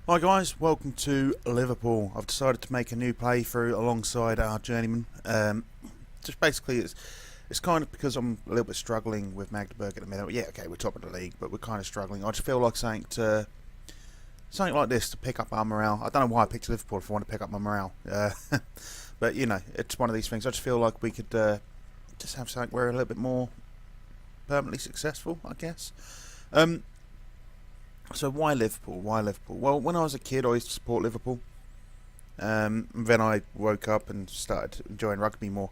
Hi guys, welcome to Liverpool. I've decided to make a new playthrough alongside our Journeyman. Just basically, it's kind of because I'm a little bit struggling with Magdeburg at the minute. Yeah, okay, we're top of the league, but we're kind of struggling. I just feel like something like this to pick up our morale. I don't know why I picked Liverpool if I want to pick up my morale, but you know, it's one of these things. I just feel like we could just have something where we're a little bit more permanently successful, I guess. So why Liverpool? Why Liverpool? Well, when I was a kid, I used to support Liverpool. Then I woke up and started enjoying rugby more,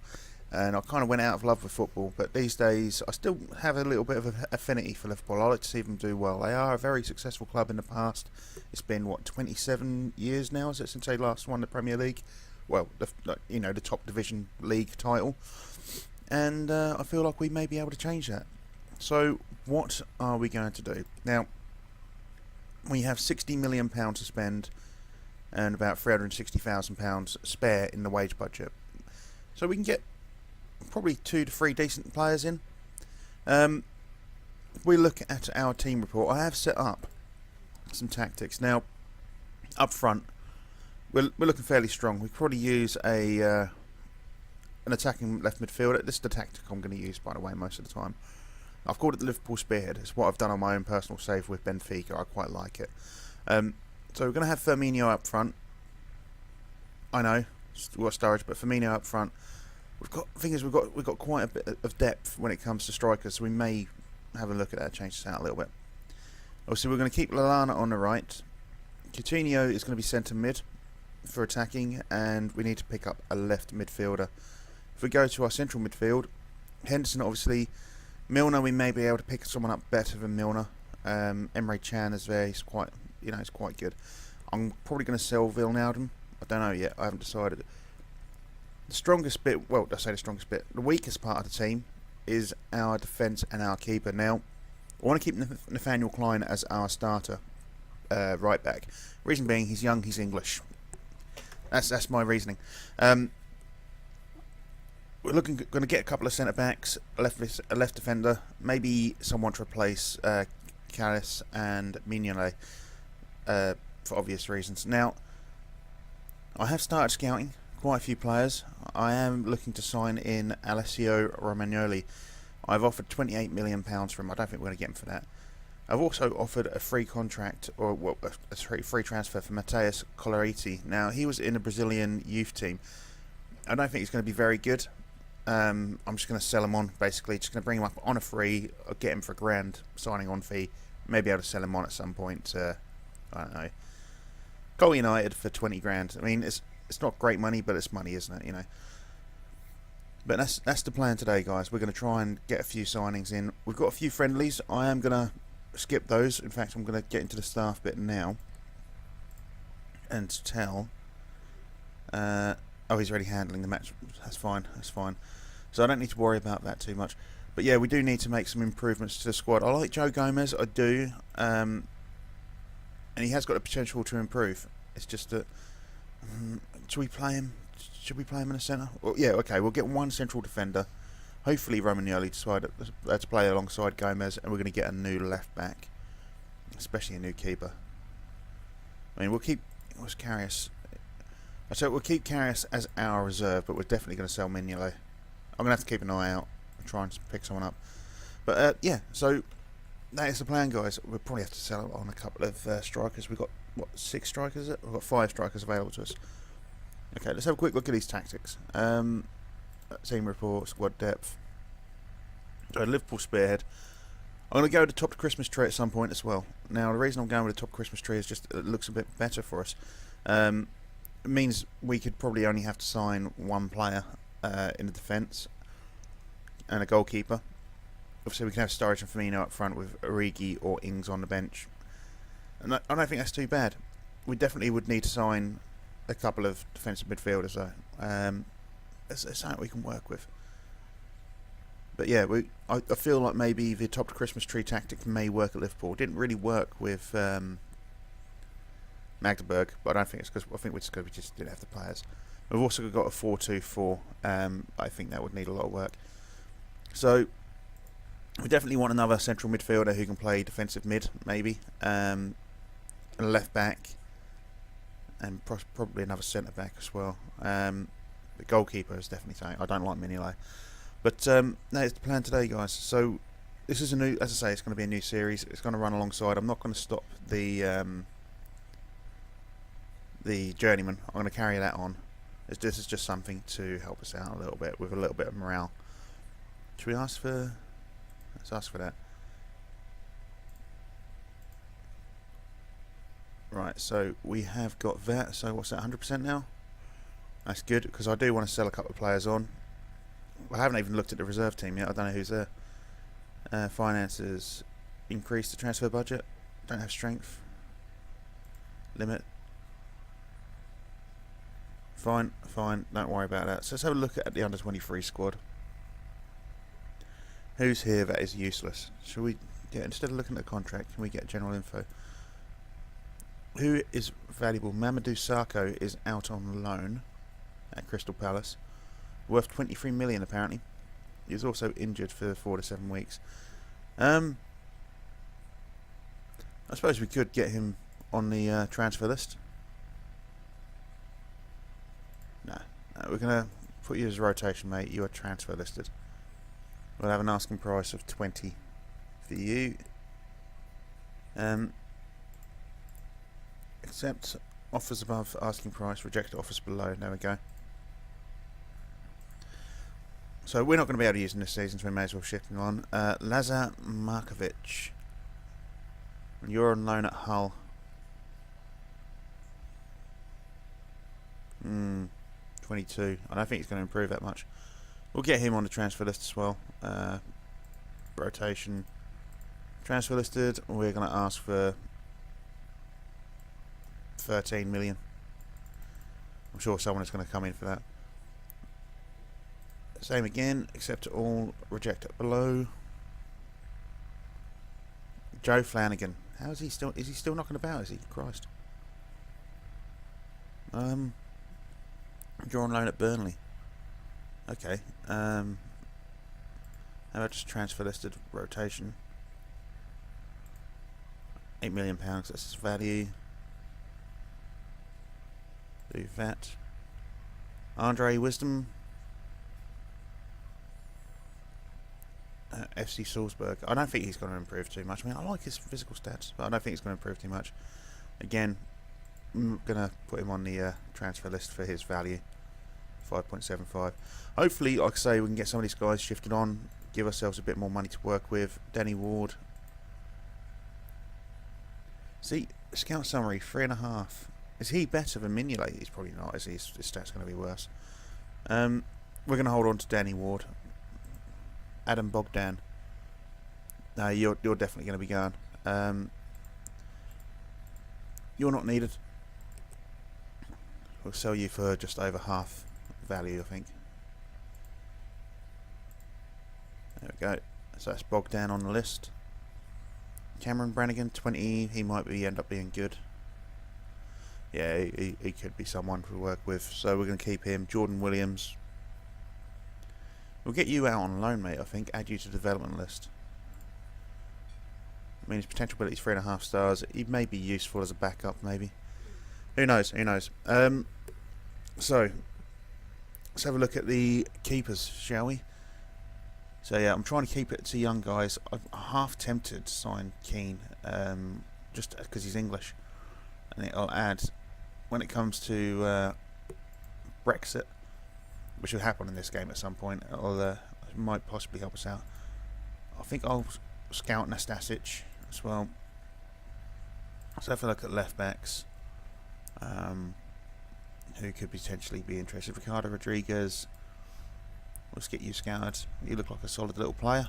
and I kind of went out of love with football. But these days, I still have a little bit of an affinity for Liverpool. I like to see them do well. They are a very successful club in the past. It's been 27 years now, is it, since they last won the Premier League? Well, the top division league title, and I feel like we may be able to change that. So, what are we going to do now? We have £60 million to spend and about £360,000 spare in the wage budget. So we can get probably 2 to 3 decent players in. If we look at our team report, I have set up some tactics. Now, up front, we're looking fairly strong. We probably use an attacking left midfielder. This is the tactic I'm going to use, by the way, most of the time. I've called it the Liverpool Spearhead. It's what I've done on my own personal save with Benfica. I quite like it. So we're going to have Firmino up front. I know, we've got Sturridge, but Firmino up front. We've got quite a bit of depth when it comes to strikers, so we may have a look at that, change this out a little bit. Obviously, we're going to keep Lallana on the right. Coutinho is going to be centre mid for attacking, and we need to pick up a left midfielder. If we go to our central midfield, Henderson obviously. Milner, we may be able to pick someone up better than Milner. Emre Can is there. He's quite good. I'm probably going to sell Wijnaldum. I don't know yet. I haven't decided. The strongest bit, well, I say the strongest bit, the weakest part of the team is our defence and our keeper. Now, I want to keep Nathaniel Klein as our starter right back. Reason being, he's young, he's English. That's my reasoning. We're going to get a couple of centre backs, a left defender, maybe someone to replace Callis and Mignolet for obvious reasons. Now, I have started scouting quite a few players. I am looking to sign in Alessio Romagnoli. I've offered £28 million for him. I don't think we're going to get him for that. I've also offered a free contract, or a free transfer for Mateus Coloriti. Now, he was in a Brazilian youth team. I don't think he's going to be very good. I'm just going to sell him on, basically. Just going to bring him up on a free, or get him for £1,000 signing on fee. Maybe able to sell him on at some point. I don't know. Cole United for £20,000. I mean, it's not great money, but it's money, isn't it? You know. But that's the plan today, guys. We're going to try and get a few signings in. We've got a few friendlies. I am going to skip those. In fact, I'm going to get into the staff bit now and tell. Oh, he's already handling the match. That's fine. So I don't need to worry about that too much. But yeah, we do need to make some improvements to the squad. I like Joe Gomez, I do. And he has got the potential to improve. It's just that... should we play him? Should we play him in the centre? Well, yeah, okay, we'll get one central defender. Hopefully Romagnoli decided to play alongside Gomez, and we're going to get a new left back. Especially a new keeper. I mean, we'll keep... What's Karius? So we'll keep Karius as our reserve, but we're definitely going to sell Mignolet. I'm going to have to keep an eye out and try and pick someone up. But yeah, so that is the plan, guys. We'll probably have to sell on a couple of strikers. We've got, 6 strikers? We've got 5 strikers available to us. Okay, let's have a quick look at these tactics. Team report, squad depth. So Liverpool Spearhead. I'm going to go to top Christmas tree at some point as well. Now, the reason I'm going with the top Christmas tree is just it looks a bit better for us. It means we could probably only have to sign one player in the defence and a goalkeeper. Obviously, we can have Sturridge and Firmino up front with Origi or Ings on the bench. And I don't think that's too bad. We definitely would need to sign a couple of defensive midfielders, though. It's something we can work with. But yeah, I feel like maybe the top Christmas tree tactic may work at Liverpool. It didn't really work with Magdeburg, but I don't think it's because we just didn't have the players. We've also got a 4-2-4. I think that would need a lot of work. So we definitely want another central midfielder who can play defensive mid, maybe, and a left back. and probably another centre back as well. The goalkeeper is definitely something. I don't like Mignolet, but that is the plan today, guys. So this is a new, as I say, it's going to be a new series. It's going to run alongside. I'm not going to stop the Journeyman. I'm going to carry that on. This is just something to help us out a little bit with a little bit of morale. Should we ask for? Let's ask for that. Right, so we have got that. So what's that? 100% now. That's good, because I do want to sell a couple of players on. I haven't even looked at the reserve team yet. I don't know who's there. Finances. Increase the transfer budget. Don't have strength. Limit. Fine, fine. Don't worry about that. So let's have a look at the under-23 squad. Who's here that is useless? Shall we get, instead of looking at the contract, can we get general info? Who is valuable? Mamadou Sakho is out on loan at Crystal Palace, worth 23 million apparently. He was also injured for 4 to 7 weeks. I suppose we could get him on the transfer list. No, we're gonna put you as a rotation, mate. You are transfer listed. We'll have an asking price of 20 for you. Accept offers above asking price, reject offers below. There we go. So we're not going to be able to use him this season, so we may as well shift him on. Lazar Markovic. You're on loan at Hull. 22. I don't think he's going to improve that much. We'll get him on the transfer list as well. Rotation. Transfer listed. We're going to ask for 13 million. I'm sure someone is going to come in for that. Same again, accept all, reject it below. Joe Flanagan. How is he still? Is he still knocking about? Is he? Christ. You're on loan at Burnley. Okay. How about just transfer listed, rotation? £8 million. That's his value. Do that. Andre Wisdom. FC Salzburg. I don't think he's going to improve too much. I mean, I like his physical stats, but I don't think he's going to improve too much. Again, I'm going to put him on the transfer list for his value. 5.75. Hopefully, like I say, we can get some of these guys shifted on, give ourselves a bit more money to work with. Danny Ward. See, scout summary, 3.5. Is he better than Mignolet? He's probably not, is he? His stats going to be worse. We're going to hold on to Danny Ward. Adam Bogdan. No, you're definitely going to be going. You're not needed. We'll sell you for just over half value, I think. There we go. So that's Bogdan on the list. Cameron Brannigan, 20. He might end up being good. Yeah, he could be someone to work with. So we're going to keep him. Jordan Williams. We'll get you out on loan, mate, I think. Add you to the development list. I mean, his potential ability is 3.5 stars. He may be useful as a backup, maybe. Who knows? Who knows? So, let's have a look at the keepers, shall we? So, yeah, I'm trying to keep it to young guys. I'm half tempted to sign Keane, just because he's English. And it'll add, when it comes to Brexit, which will happen in this game at some point, it might possibly help us out. I think I'll scout Nastasic as well. Let's have a look at left backs. Who could potentially be interested? Ricardo Rodriguez. Let's get you scouted. You look like a solid little player.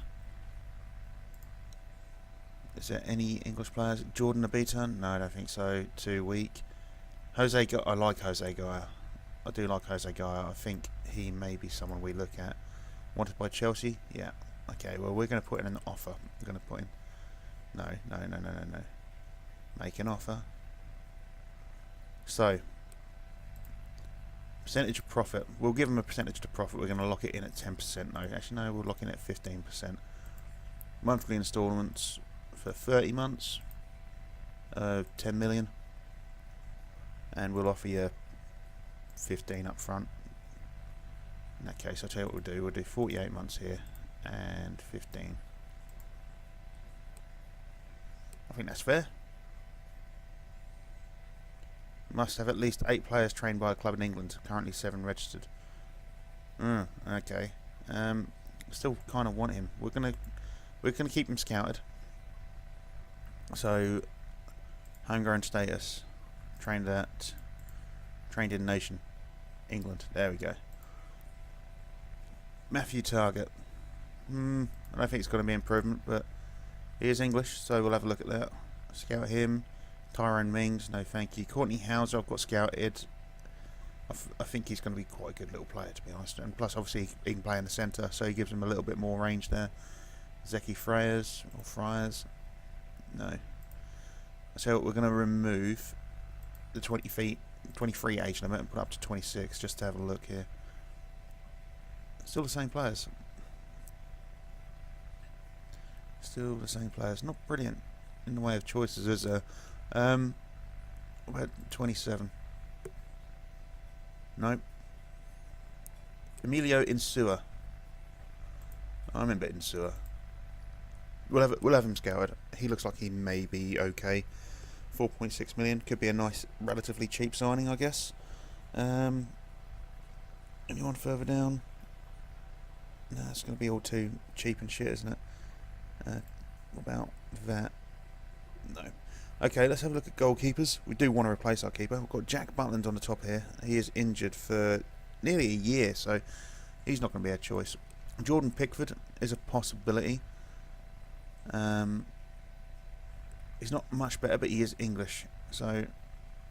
Is there any English players? Jordan Abiton? No, I don't think so. Too weak. Jose Gaia. I like Jose Gaia. I do like Jose Gaia. I think he may be someone we look at. Wanted by Chelsea? Yeah. Okay, well, we're going to put in an offer. I'm going to put in... No. Make an offer. So, percentage of profit. We'll give them a percentage of profit. We're going to lock it in at 10%. No, actually, no, we'll lock in at 15%. Monthly instalments for 30 months. 10 million. and we'll offer you 15 up front. In that case, I'll tell you what we'll do. We'll do 48 months here and 15. I think that's fair. Must have at least 8 players trained by a club in England. Currently 7 registered. Okay. Still kind of want him. We're gonna keep him scouted. So, homegrown status, trained in nation, England. There we go. Matthew Target. I don't think it's going to be improvement, but he is English, so we'll have a look at that. Scout him. Tyrone Mings, no thank you. Courtney Hauser, I've got scouted. I think he's going to be quite a good little player, to be honest. And plus, obviously, he can play in the centre, so he gives him a little bit more range there. Zeki Friars. No. So we're going to remove the 23 age limit and put up to 26, just to have a look here. Still the same players. Still the same players. Not brilliant in the way of choices, is there? About 27. Nope. Emilio Insua. I remember Insua. We'll have him scouted. He looks like he may be okay. 4.6 million could be a nice, relatively cheap signing, I guess. Anyone further down? No, it's going to be all too cheap and shit, isn't it? What about that? No. Okay, let's have a look at goalkeepers. We do want to replace our keeper. We've got Jack Butland on the top here. He is injured for nearly a year, so he's not going to be a choice. Jordan Pickford is a possibility. He's not much better, but he is English, so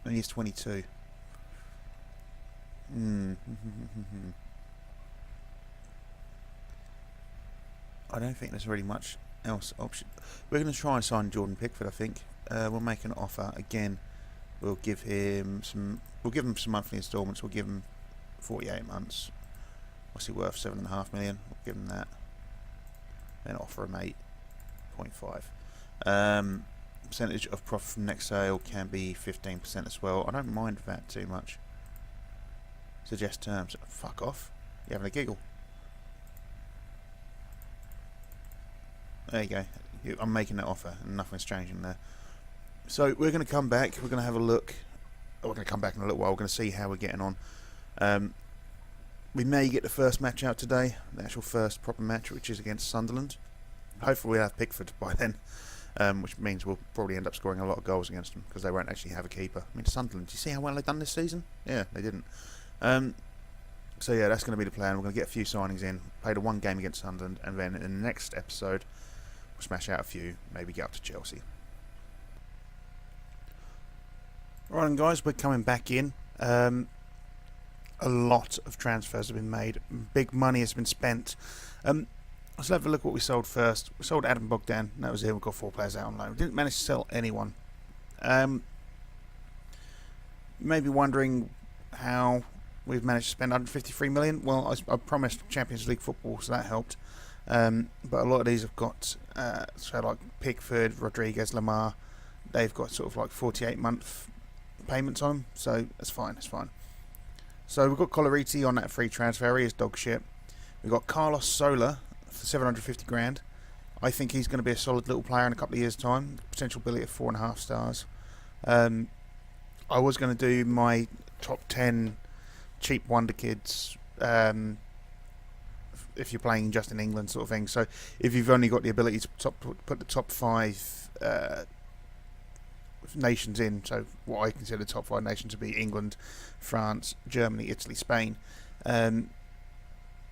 and he's 22. I don't think there's really much else option. We're going to try and sign Jordan Pickford, I think. We'll make an offer again. We'll give him some. We'll give him some monthly instalments. We'll give him 48 months. What's he worth? 7.5 million. We'll give him that. Then offer him 8.5. Percentage of profit from next sale can be 15% as well. I don't mind that too much. Suggest terms. Fuck off. You're having a giggle. There you go. I'm making that offer and nothing's changing there. So we're going to come back. We're going to have a look. We're going to come back in a little while. We're going to see how we're getting on. We may get the first match out today. The actual first proper match, which is against Sunderland. Hopefully we'll have Pickford by then. Which means we'll probably end up scoring a lot of goals against them because they won't actually have a keeper. I mean, Sunderland, do you see how well they've done this season? Yeah, they didn't. So yeah, that's going to be the plan. We're going to get a few signings in, play the one game against Sunderland, and then in the next episode, we'll smash out a few, maybe get up to Chelsea. Right, and guys, we're coming back in. A lot of transfers have been made. Big money has been spent. Let's have a look at what we sold first. We sold Adam Bogdan. That was it. We got 4 players out on loan. We didn't manage to sell anyone. You may be wondering how we've managed to spend 153 million. Well, I promised Champions League football, so that helped. But a lot of these have got, so like Pickford, Rodriguez, Lamar. They've got sort of like 48-month payments on them, so that's fine. That's fine. So we've got Coloriti on that free transfer. He is dog shit. We've got Carlos Sola for 750 grand. I think he's going to be a solid little player in a couple of years' time. Potential ability of 4.5 stars. I was going to do my top 10 cheap wonder kids if you're playing just in England sort of thing. So if you've only got the ability to put the top 5 nations in, so what I consider the top 5 nations to be England, France, Germany, Italy, Spain.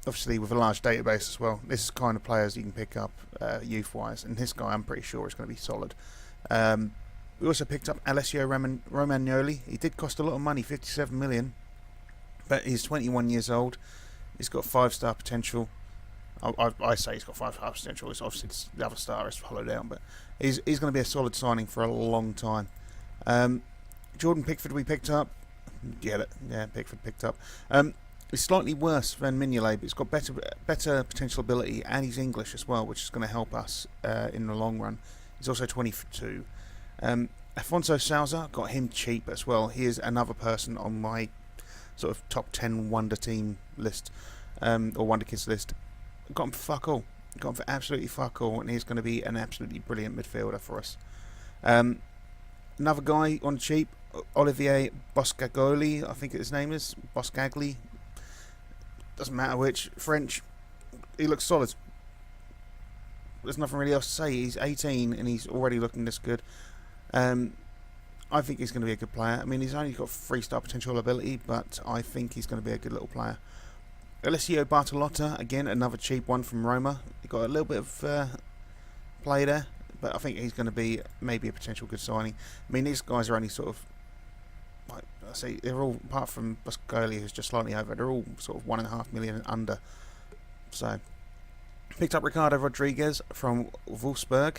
Obviously with a large database as well. This is kind of players you can pick up youth-wise, and this guy I'm pretty sure is going to be solid. We also picked up Alessio Romagnoli. He did cost a lot of money, 57 million, but he's 21 years old. He's got 5-star potential. I say he's got 5-star potential. It's obviously the other star is hollowed out, but he's going to be a solid signing for a long time. Jordan Pickford we picked up. Get it? Yeah, Pickford picked up. He's slightly worse than Mignolet, but he's got better potential ability, and he's English as well, which is going to help us in the long run. He's also 22. Afonso Sousa, got him cheap as well. He is another person on my sort of top 10 wonder team list, or wonder kids list. Got him for fuck all. Got him for absolutely fuck all, and he's going to be an absolutely brilliant midfielder for us. Another guy on cheap, Olivier Boscagoli, I think his name is. Boscagli. Doesn't matter which. French. He looks solid. There's nothing really else to say. He's 18 and he's already looking this good. I think he's going to be a good player. I mean, he's only got 3-star potential ability, but I think he's going to be a good little player. Alessio Bartolotta, again, another cheap one from Roma. He got a little bit of play there, but I think he's going to be maybe a potential good signing. I mean, these guys are only sort of, like I say, they're all, apart from Boscoli, who's just slightly over, they're all sort of 1.5 million and under. So, picked up Ricardo Rodriguez from Wolfsburg.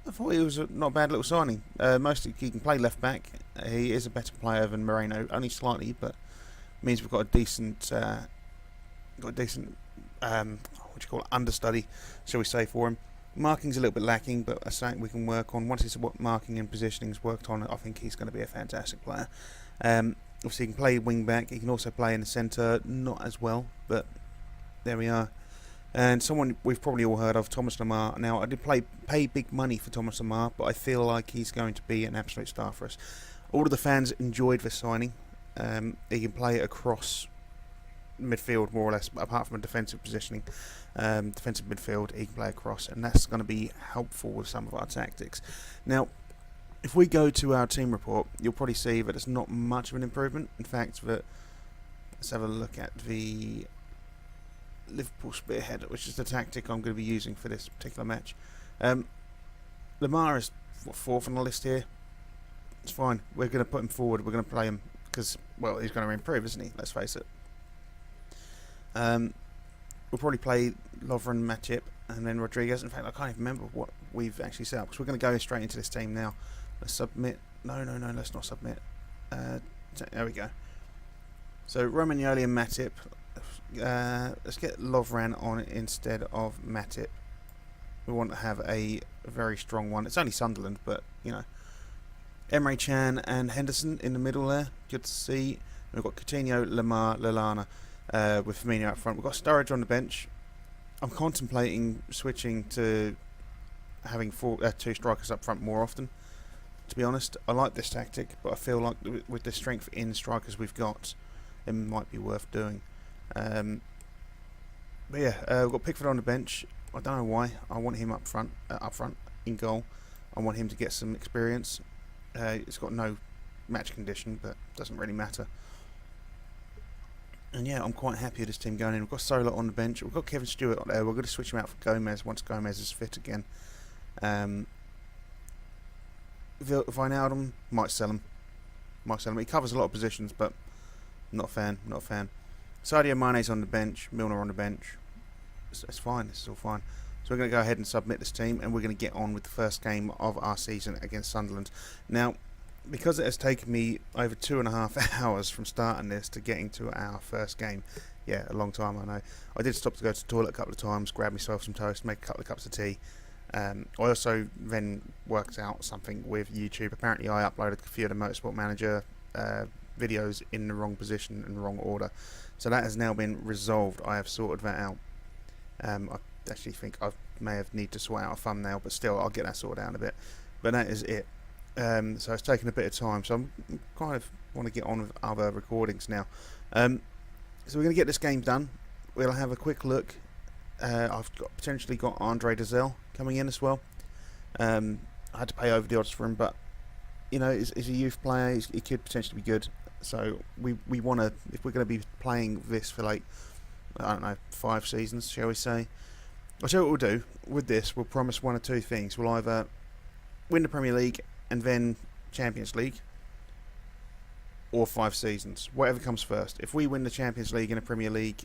I thought he was a not bad little signing. Mostly he can play left back. He is a better player than Moreno, only slightly, but means we've got a decent, what do you call it, understudy, shall we say, for him. Marking's a little bit lacking, but that's something we can work on. Once his marking and positioning's worked on, I think he's going to be a fantastic player. Obviously, he can play wing back. He can also play in the centre, not as well, but there we are. And someone we've probably all heard of, Thomas Lemar. Now, I did pay big money for Thomas Lemar, but I feel like he's going to be an absolute star for us. All of the fans enjoyed the signing. He can play across midfield, more or less, apart from a defensive positioning. Defensive midfield, he can play across, and that's going to be helpful with some of our tactics. Now, if we go to our team report, you'll probably see that it's not much of an improvement. In fact, let's have a look at the Liverpool spearhead, which is the tactic I'm going to be using for this particular match. Lemar is fourth on the list here. It's fine. We're going to put him forward. We're going to play him because, well, he's going to improve, isn't he? Let's face it. We'll probably play Lovren, Matip, and then Rodriguez. In fact, I can't even remember what we've actually set up because we're going to go straight into this team now. Let's submit. No, let's not submit. There we go. So Romagnoli and Matip. Let's get Lovren on instead of Matip. We want to have a very strong one. It's only Sunderland, but you know. Emre Can and Henderson in the middle there. Good to see. We've got Coutinho, Lemar, Lallana with Firmino up front. We've got Sturridge on the bench. I'm contemplating switching to having two strikers up front more often. To be honest, I like this tactic, but I feel like with the strength in strikers we've got, it might be worth doing. But yeah, we've got Pickford on the bench. I don't know why. I want him up front in goal. I want him to get some experience. It's got no match condition, but doesn't really matter. And yeah, I'm quite happy with this team going in. We've got Sola on the bench. We've got Kevin Stewart there. We're going to switch him out for Gomez once Gomez is fit again. Wijnaldum, might sell him. He covers a lot of positions, but not a fan. Sadio Mane's on the bench. Milner on the bench. It's fine. It's all fine. So we're going to go ahead and submit this team, and we're going to get on with the first game of our season against Sunderland. Now, because it has taken me over 2.5 hours from starting this to getting to our first game, yeah, a long time, I know. I did stop to go to the toilet a couple of times, grab myself some toast, make a couple of cups of tea. I also then worked out something with YouTube. Apparently I uploaded a few of the Motorsport Manager videos in the wrong position and the wrong order. So that has now been resolved. I have sorted that out. I actually think I may have need to sort out a thumbnail, but still I'll get that sorted out in a bit. But that is it. So it's taken a bit of time, so I'm kind of want to get on with other recordings now. So we're going to get this game done. We'll have a quick look. I've potentially got Andre Dazelle coming in as well. I had to pay over the odds for him, but you know, he's a youth player. He could potentially be good. So we want to, if we're going to be playing this for like, I don't know, 5 seasons, shall we say. I'll tell you what we'll do with this. We'll promise one or two things. We'll either win the Premier League and then Champions League, or 5 seasons, whatever comes first. If we win the Champions League and the Premier League,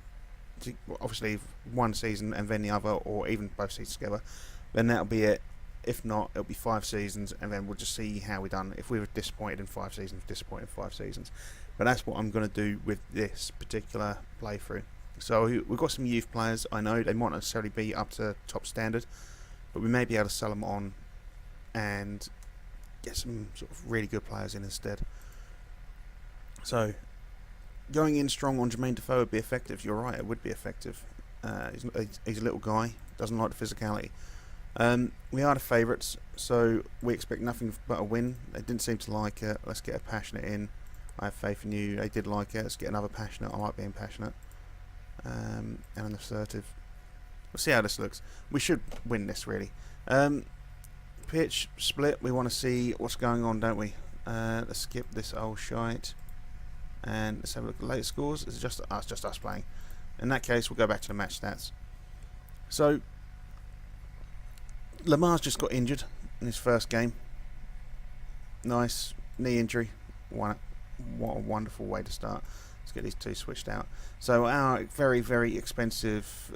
obviously one season and then the other, or even both seasons together, then that'll be it. If not, it'll be 5 seasons, and then we'll just see how we've done. If we were disappointed in 5 seasons, disappointed in 5 seasons. But that's what I'm going to do with this particular playthrough. So we've got some youth players. I know they might not necessarily be up to top standard, but we may be able to sell them on and get some sort of really good players in instead. So, going in strong on Jermaine Defoe would be effective. You're right, it would be effective. He's a little guy, doesn't like the physicality. We are the favourites, so we expect nothing but a win. They didn't seem to like it. Let's get a passionate in. I have faith in you. They did like it. Let's get another passionate. I like being passionate. And an assertive. We'll see how this looks. We should win this, really. Pitch split. We want to see what's going on, don't we? Let's skip this old shite. And let's have a look at the latest scores. It's just us playing. In that case, we'll go back to the match stats. So, Lamar's just got injured in his first game. Nice knee injury. What a wonderful way to start. Let's get these two switched out. So our very, very expensive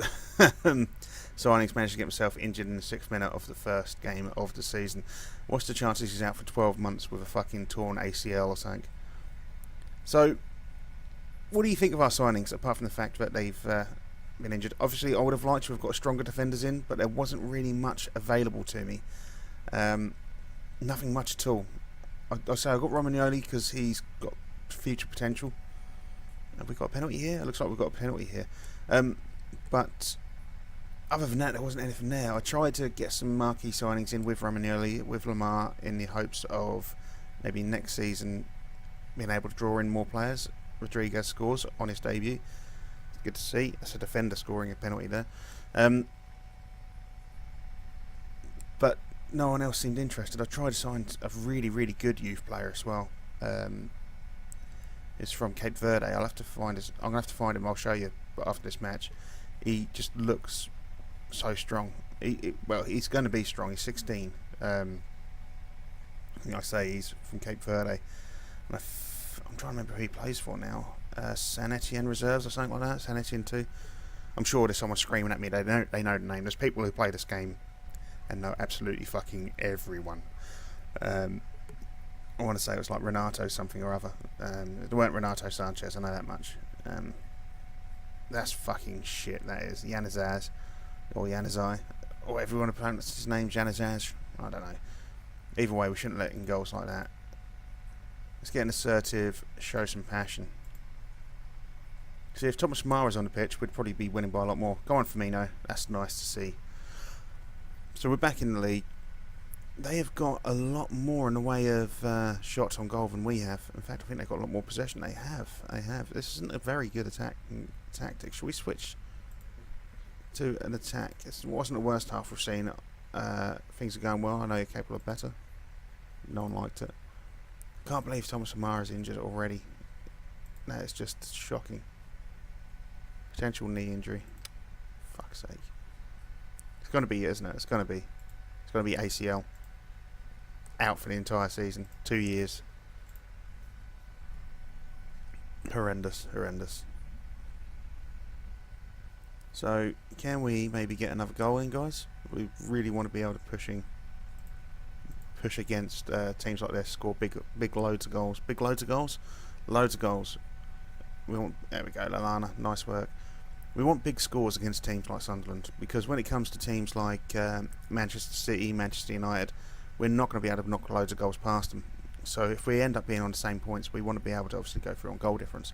signings managed to get himself injured in the 6th minute of the first game of the season. What's the chances he's out for 12 months with a fucking torn ACL or something? So, what do you think of our signings, apart from the fact that they've been injured? Obviously, I would have liked to have got stronger defenders in, but there wasn't really much available to me. Nothing much at all. I say I got Romagnoli because he's got future potential. Have we got a penalty here? It looks like we've got a penalty here. But other than that, there wasn't anything there. I tried to get some marquee signings in with Romagnoli, with Lamar, in the hopes of maybe next season being able to draw in more players. Rodriguez scores on his debut. Good to see. That's a defender scoring a penalty there. But no one else seemed interested. I tried to sign a really, really good youth player as well. It's from Cape Verde. I'm gonna have to find him. I'll show you after this match. He just looks so strong. He's going to be strong. He's 16. I think I say he's from Cape Verde. And I'm trying to remember who he plays for now. San Etienne Reserves or something like that. San Etienne 2. I'm sure there's someone screaming at me. They know the name. There's people who play this game and know absolutely fucking everyone. I want to say it was like Renato something or other. It weren't Renato Sanchez, I know that much. That's fucking shit, that is. Januzaj, or Januzaj, or everyone pronounces his name Januzaj. I don't know. Either way, we shouldn't let in goals like that. Let's get an assertive, show some passion. See, if Thomas Mara's on the pitch, we'd probably be winning by a lot more. Go on, Firmino. That's nice to see. So we're back in the league. They have got a lot more in the way of shots on goal than we have. In fact, I think they've got a lot more possession. They have. This isn't a very good tactic. Should we switch to an attack? It wasn't the worst half we've seen. Things are going well. I know you're capable of better. No one liked it. Can't believe Thomas Amara's injured already. That is just shocking. Potential knee injury. Fuck's sake. It's going to be, isn't it? It's going to be ACL. Out for the entire season. 2 years. Horrendous. So, can we maybe get another goal in, guys? We really want to be able to push against teams like this, score big loads of goals. Loads of goals. There we go, Lallana, nice work. We want big scores against teams like Sunderland, because when it comes to teams like Manchester City, Manchester United, we're not going to be able to knock loads of goals past them. So if we end up being on the same points, we want to be able to obviously go through on goal difference.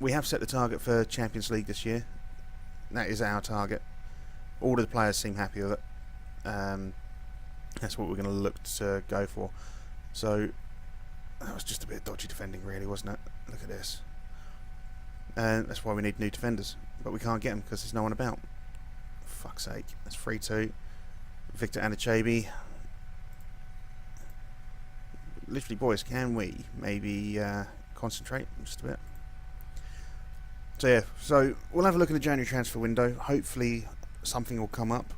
We have set the target for Champions League this year. That is our target. All of the players seem happy with it. That's what we're going to look to go for. So that was just a bit of dodgy defending, really, wasn't it? Look at this. That's why we need new defenders, but we can't get them because there's no one about. For fuck's sake. That's 3-2. Victor Anichebe. Literally, boys, can we maybe concentrate just a bit? So yeah, so we'll have a look at the January transfer window. Hopefully something will come up.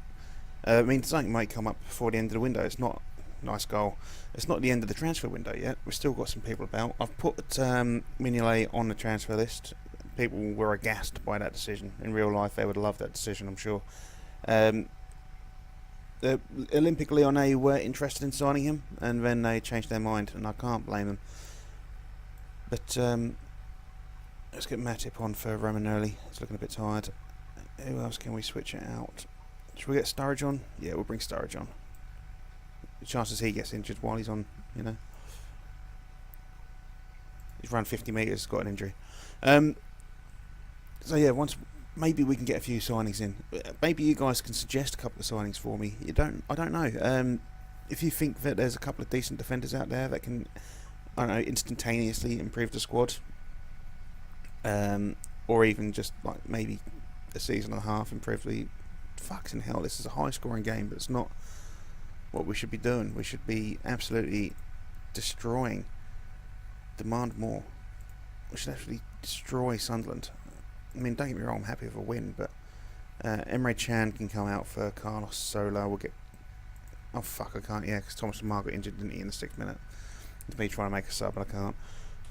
I mean, something might come up before the end of the window. It's not nice goal. It's not the end of the transfer window yet. We've still got some people about. I've put Mignolet on the transfer list. People were aghast by that decision. In real life, they would love that decision, I'm sure. The Olympique Lyonnais were interested in signing him, and then they changed their mind, and I can't blame them. But let's get Matip on for Romagnoli. He's looking a bit tired. Who else can we switch it out? Should we get Sturridge on? Yeah, we'll bring Sturridge on. the chances he gets injured while he's on, he's run 50 metres, got an injury. So yeah, maybe we can get a few signings in. Maybe you guys can suggest a couple of signings for me. I don't know. If you think that there's a couple of decent defenders out there that can, I don't know, instantaneously improve the squad, or even just like maybe a season and a half improve the. Fucking hell, this is a high-scoring game, but it's not what we should be doing. We should be absolutely destroying. Demand more. We should actually destroy Sunderland. I mean, don't get me wrong, I'm happy with a win, but Emre Can can come out for Carlos Sola. We'll get. Oh fuck, I can't. Yeah, because Thomas Lamar got injured, didn't he, in the 6th minute? To me trying to make a sub, but I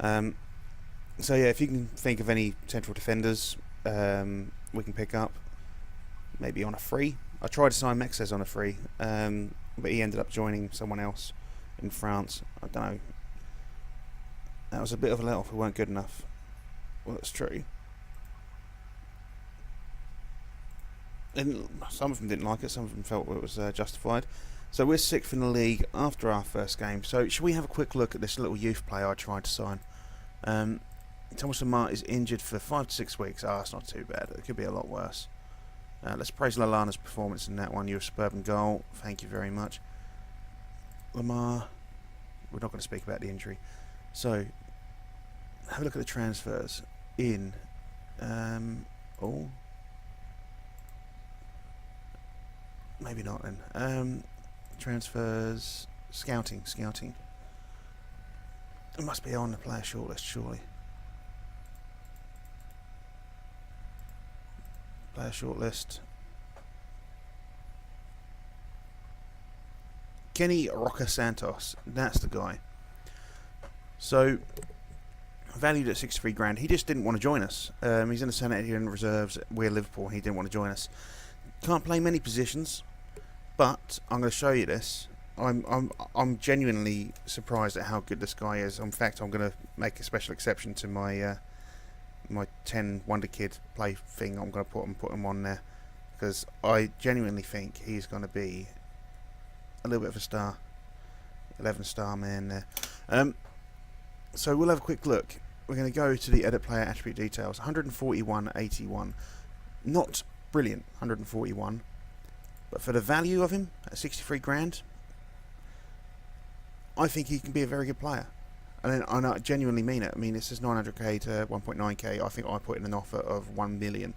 can't. So yeah, if you can think of any central defenders, we can pick up. Maybe on a free. I tried to sign Mexes on a free, but he ended up joining someone else in France. I don't know. That was a bit of a let-off. We weren't good enough. Well, that's true. And some of them didn't like it. Some of them felt it was justified. So we're 6th in the league after our first game. So should we have a quick look at this little youth player I tried to sign? Thomas Lamar is injured for 5 to 6 weeks. That's not too bad. It could be a lot worse. Let's praise Lallana's performance in that one. You're a superb goal. Thank you very much. Lamar, we're not going to speak about the injury. So, have a look at the transfers in. Maybe not then. Transfers, scouting. It must be on the player shortlist, surely. Player shortlist. Kenny Roca Santos. That's the guy. So, valued at 63 grand. He just didn't want to join us. He's in the Senate here in reserves. We're Liverpool. He didn't want to join us. Can't play many positions, but I'm going to show you this. I'm genuinely surprised at how good this guy is. In fact, I'm going to make a special exception to my my 10 Wonder Kid play thing. I'm going to put him on there because I genuinely think he's going to be a little bit of a star. 11-star man there. So we'll have a quick look. We're going to go to the edit player attribute details. 141.81. Not brilliant, 141. But for the value of him at 63 grand, I think he can be a very good player. And I genuinely mean it. I mean, this is 900k to 1.9k. I think I put in an offer of 1 million.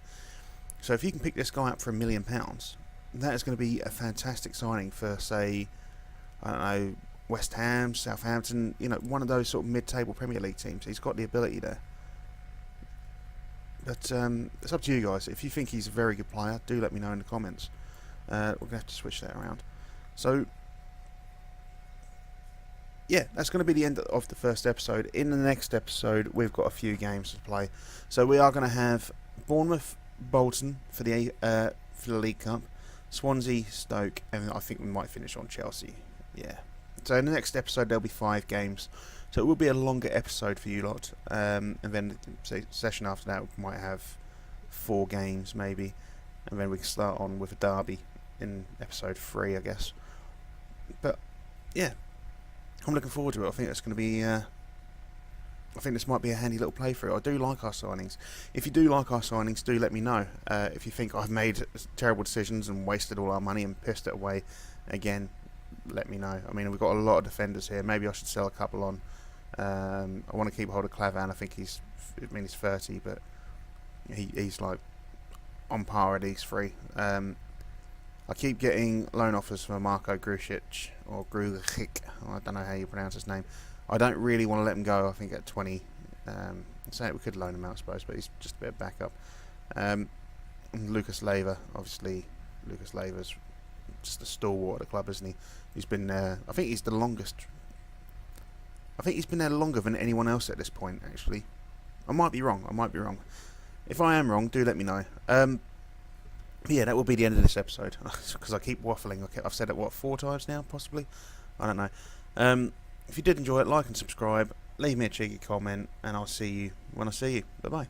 So if you can pick this guy up for £1 million, that is going to be a fantastic signing for, say, I don't know, West Ham, Southampton, one of those sort of mid-table Premier League teams. He's got the ability there. But it's up to you guys. If you think he's a very good player, do let me know in the comments. We're going to have to switch that around. So, yeah, that's going to be the end of the first episode. In the next episode, we've got a few games to play. So we are going to have Bournemouth, Bolton for the League Cup, Swansea, Stoke, and I think we might finish on Chelsea. Yeah. So in the next episode, there'll be 5 games. So it will be a longer episode for you lot. And then the session after that, we might have 4 games maybe. And then we can start on with a derby in episode 3, I guess. But, yeah. I'm looking forward to it. I think it's going to be. I think this might be a handy little playthrough. I do like our signings. If you do like our signings, do let me know. If you think I've made terrible decisions and wasted all our money and pissed it away, again, let me know. I mean, we've got a lot of defenders here. Maybe I should sell a couple on. I want to keep hold of Clavan. I think he's 30, but he's like on par at these 3. I keep getting loan offers from Marko Grujic, or Grujic, I don't know how you pronounce his name. I don't really want to let him go, I think at 20. So we could loan him out, I suppose, but he's just a bit of backup. And Lucas Leiva, obviously, Lucas Leiva's just a stalwart at the club, isn't he? He's been there, I think he's the longest. I think he's been there longer than anyone else at this point, actually. I might be wrong. If I am wrong, do let me know. Yeah, that will be the end of this episode, because I keep waffling. I've said it, 4 times now, possibly? I don't know. If you did enjoy it, like and subscribe, leave me a cheeky comment, and I'll see you when I see you. Bye-bye.